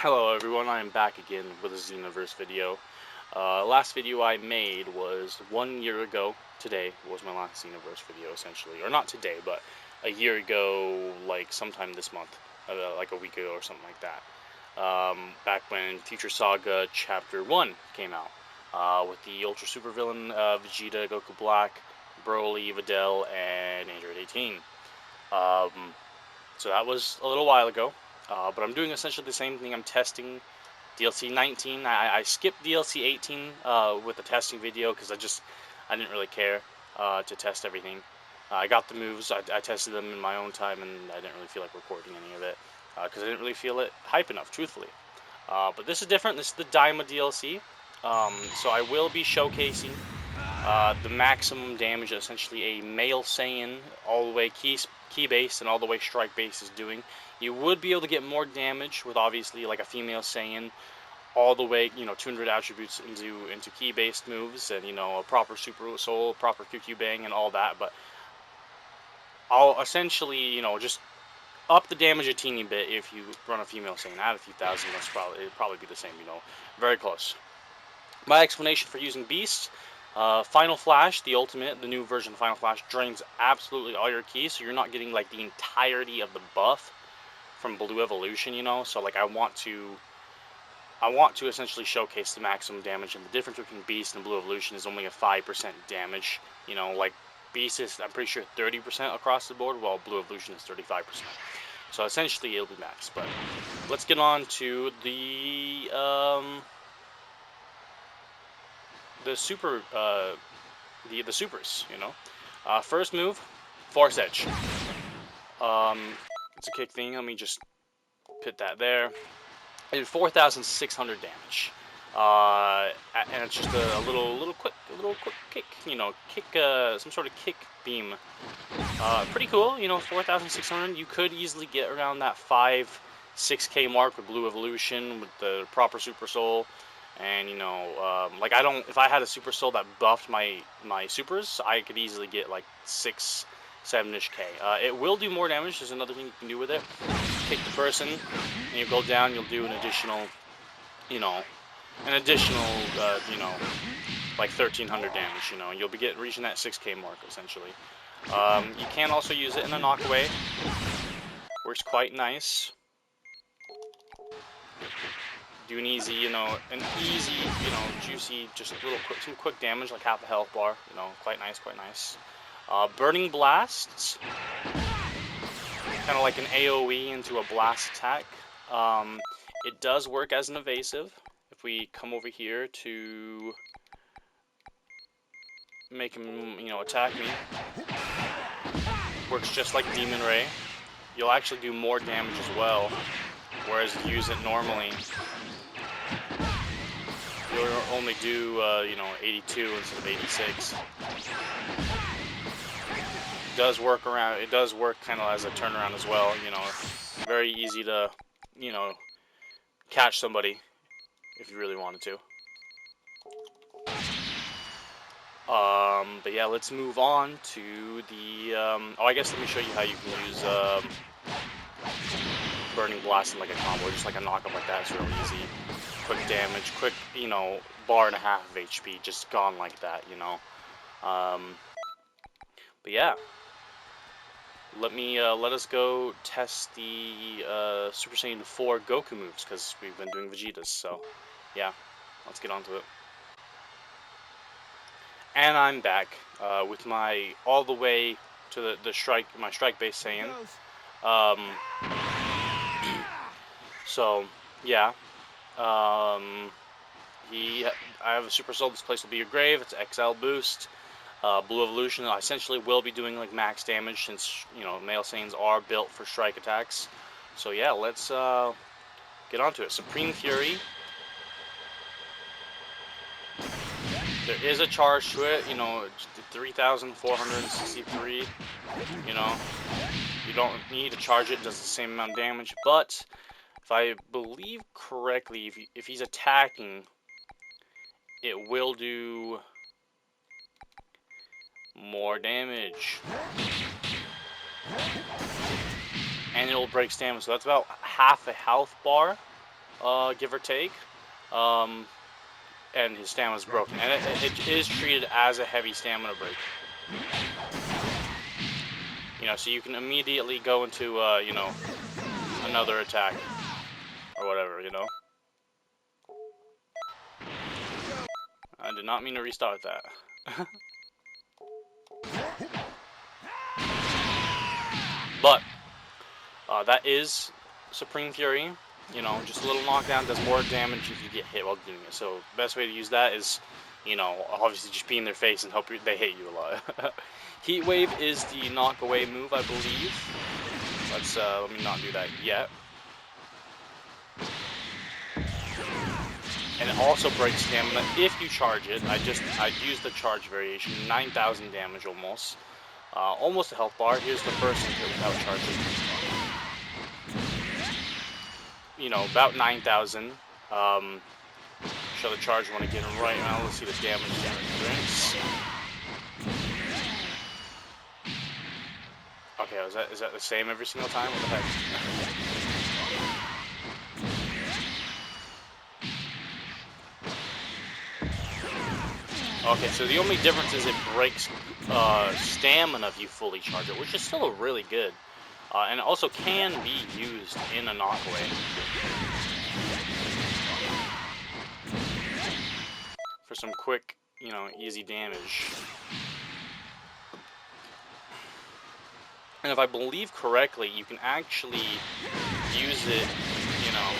Hello everyone, I am back again with a Xenoverse video. Last video I made was 1 year ago. Today was my last Xenoverse video, essentially. Or not today, but a year ago, like sometime this month. Like a week ago or something like that. Back when Future Saga Chapter 1 came out. With the Ultra Super Villain, Vegeta, Goku Black, Broly, Videl, and Android 18. So that was a little while ago. But I'm doing essentially the same thing. I'm testing DlC 19. I skipped DlC 18 with the testing video because I didn't really care to test everything. I got the moves. I tested them in my own time, and I didn't really feel like recording any of it because I didn't really feel it hype enough, truthfully. But this is different. This is the Daima DLC. So I will be showcasing the maximum damage that essentially a male Saiyan all the way key base and all the way strike base is doing. You would be able to get more damage with obviously like a female Saiyan all the way, 200 attributes into key based moves and a proper Super Soul, proper QQ Bang and all that, but I'll essentially, just up the damage a teeny bit if you run a female Saiyan. Add a few thousand, it'd probably be the same, very close. My explanation for using Beast, Final Flash, the ultimate, the new version of Final Flash, drains absolutely all your keys, so you're not getting like the entirety of the buff from Blue Evolution, so like I want to essentially showcase the maximum damage, and the difference between Beast and Blue Evolution is only a 5% damage, like Beast is, I'm pretty sure, 30% across the board, while Blue Evolution is 35%. So essentially it'll be max, but let's get on to the super, the supers, first move, Force Edge. It's a kick thing, let me just put that there. I did 4,600 damage. And it's just a little quick kick, some sort of kick beam. Pretty cool, 4,600. You could easily get around that 6K mark with Blue Evolution with the proper Super Soul. And like if I had a Super Soul that buffed my supers, I could easily get like 7-ish K. It will do more damage. There's another thing you can do with it. Kick the person, and you go down. You'll do an additional, like 1,300 damage. And you'll be reaching that 6K mark essentially. You can also use it in a knockaway. Works quite nice. Do an easy, juicy, just some quick damage, like half a health bar. Quite nice, quite nice. Burning Blasts, kind of like an AoE into a blast attack. It does work as an evasive. If we come over here to make him, attack me, works just like Demon Ray. You'll actually do more damage as well, whereas if you use it normally, you'll only do, 82 instead of 86. It does work kind of as a turnaround as well, very easy to, catch somebody if you really wanted to. But yeah, let's move on to the, I guess let me show you how you can use, Burning Blast in like a combo, just like a knockup like that. It's real easy. Quick damage, quick, bar and a half of HP, just gone like that, But yeah, let us go test the Super Saiyan 4 Goku moves, because we've been doing Vegeta's, so yeah, let's get on to it. And I'm back with my all the way to my strike base Saiyan. So yeah, I have a Super Soul. This place will be your grave. It's XL boost. Blue Evolution, I essentially will be doing like max damage since male Saiyans are built for strike attacks. So yeah, let's get onto it. Supreme Fury. There is a charge to it, 3,463. You don't need to charge it. It does the same amount of damage, but if I believe correctly, if he's attacking, it will do more damage. And it'll break stamina, so that's about half a health bar give or take. And his stamina's broken. And it is treated as a heavy stamina break. You know, so you can immediately go into, you know, another attack. Or whatever, you know. I did not mean to restart that. But, that is Supreme Fury. You know, just a little knockdown does more damage if you get hit while doing it. So, the best way to use that is, you know, obviously just be in their face and hope they hit you a lot. Heat Wave is the knock away move, I believe. Let me not do that yet. And it also breaks stamina if you charge it. I used the charge variation, 9,000 damage almost. Almost a health bar. Here's the first hit without charging. You know, about 9,000. Show the charge when I get him right now. Let's see the damage drinks. Okay, is that the same every single time? What the heck? Okay, so the only difference is it breaks stamina if you fully charge it, which is still really good. And it also can be used in a knockaway. For some quick, you know, easy damage. And if I believe correctly, you can actually use it, you know...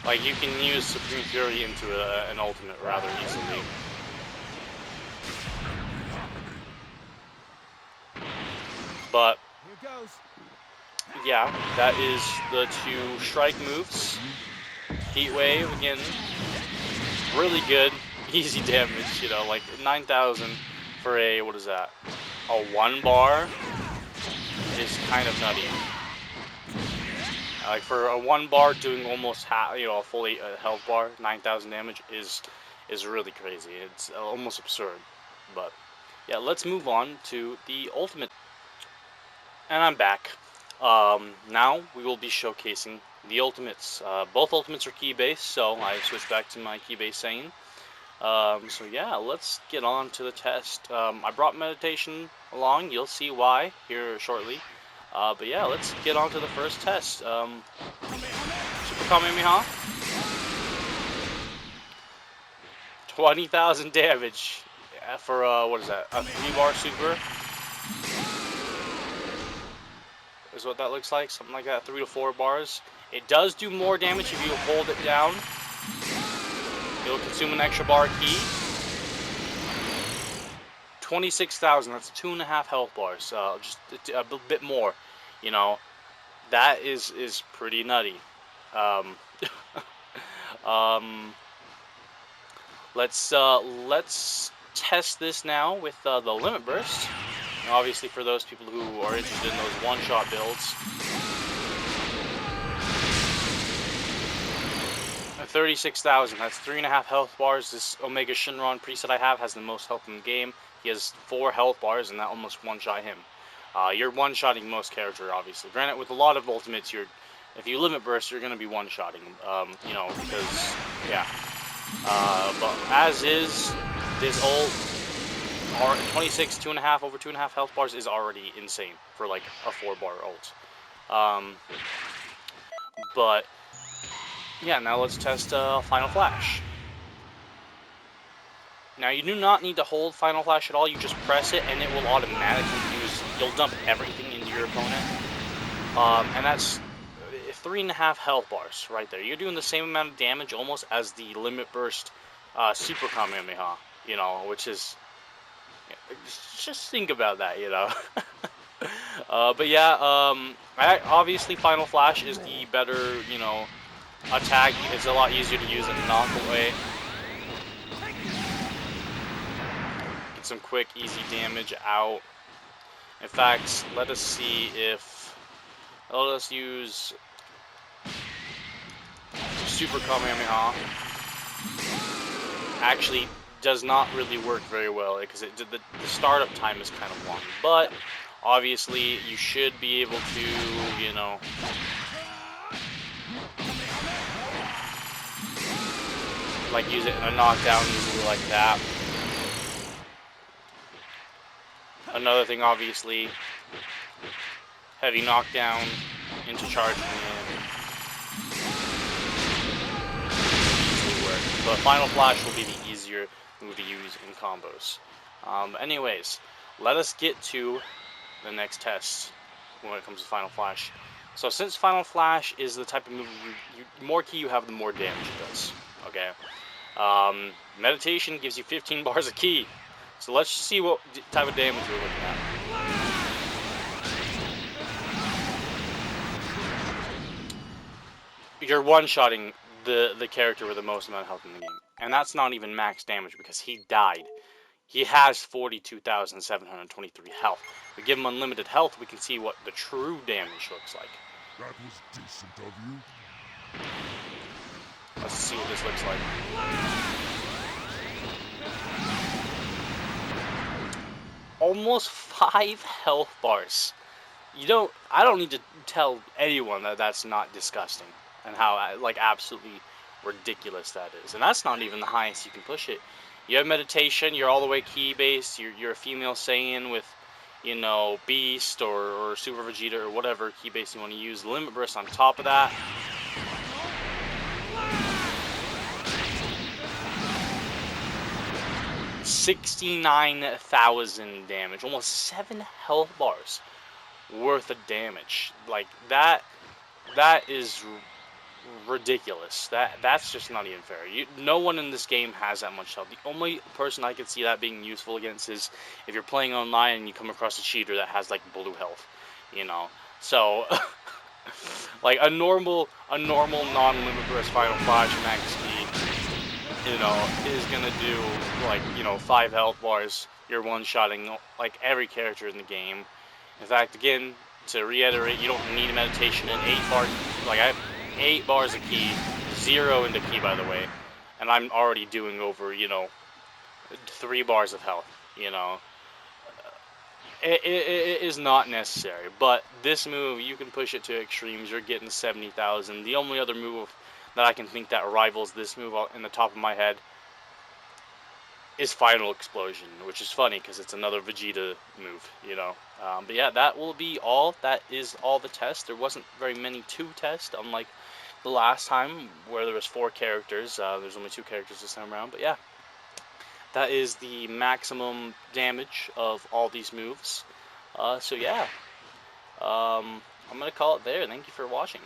Like, you can use Supreme Fury into an ultimate rather easily. But, yeah, that is the two strike moves. Heat Wave, again, really good, easy damage, you know, like 9,000 for a, what is that, a 1 bar is kind of nutty. Like for a 1 bar doing almost half, you know, a fully health bar, 9,000 damage is really crazy. It's almost absurd. But yeah, let's move on to the ultimate. And I'm back. Now we will be showcasing the ultimates. Both ultimates are key based, so I switched back to my key based saying. So yeah, let's get on to the test. I brought meditation along. You'll see why here shortly. But yeah, let's get on to the first test. Super Kamehameha. 20,000 damage for, what is that? A 3-bar super? Is what that looks like. Something like that. 3 to 4 bars. It does do more damage if you hold it down. It'll consume an extra bar key. 26,000. That's 2.5 health bars. Just a bit more. You know, that is pretty nutty. Let's test this now with the Limit Burst. And obviously, for those people who are interested in those one-shot builds. 36,000. That's 3.5 health bars. This Omega Shinron preset I have has the most health in the game. He has 4 health bars, and that almost one-shot him. You're one-shotting most character, obviously. Granted, with a lot of ultimates, if you limit burst, you're going to be one-shotting. You know, because yeah. But as is, this ult, 26, 2.5 over 2.5 health bars is already insane for like a 4-bar ult. But yeah, now let's test Final Flash. Now, you do not need to hold Final Flash at all. You just press it, and it will automatically you'll dump everything into your opponent. And that's 3.5 health bars right there. You're doing the same amount of damage almost as the Limit Burst Super Kamehameha, you know, which is... just think about that, you know. But yeah, obviously Final Flash is the better, you know, attack. It's a lot easier to use than knockaway. Get some quick, easy damage out. In fact, let us see if... let us use Super Kamehameha. Actually does not really work very well because the startup time is kind of long. But obviously, you should be able to, you know, like use it in a knockdown easily like that. Another thing, obviously, heavy knockdown into charging in. Easily work. But Final Flash will be the easier move to use in combos. Anyways, let us get to the next test when it comes to Final Flash. So since Final Flash is the type of move, the more ki you have, the more damage it does. Okay. Meditation gives you 15 bars of ki. So let's see what type of damage we're looking at. You're one-shotting the character with the most amount of health in the game. And that's not even max damage because he died. He has 42,723 health. We give him unlimited health, we can see what the true damage looks like. That was decent of you. Let's see what this looks like. Almost 5 health bars. I don't need to tell anyone that that's not disgusting and how like absolutely ridiculous that is. And that's not even the highest you can push it. You have meditation, you're all the way ki based, you're a female Saiyan with, you know, Beast or Super Vegeta or whatever ki base you want to use. Limit Burst on top of that. $69,000 damage, almost 7 health bars worth of damage. Like that is ridiculous. That's just not even fair. No one in this game has that much health. The only person I could see that being useful against is if you're playing online and you come across a cheater that has like blue health, you know. So like a normal non-limit burst Final Flash max speed, you know, is gonna do like, you know, 5 health bars. You're one-shotting like every character in the game. In fact, again, to reiterate, you don't need a meditation in 8 bars. Like I have 8 bars of ki, 0 into ki, by the way, and I'm already doing over, you know, 3 bars of health. You know, it is not necessary. But this move, you can push it to extremes. You're getting 70,000. The only other move that I can think that rivals this move in the top of my head is Final Explosion, which is funny because it's another Vegeta move, you know. But yeah, that will be all. That is all the tests. There wasn't very many to test, unlike the last time where there was 4 characters. There's only 2 characters this time around. But yeah, that is the maximum damage of all these moves. So yeah, I'm gonna call it there. Thank you for watching.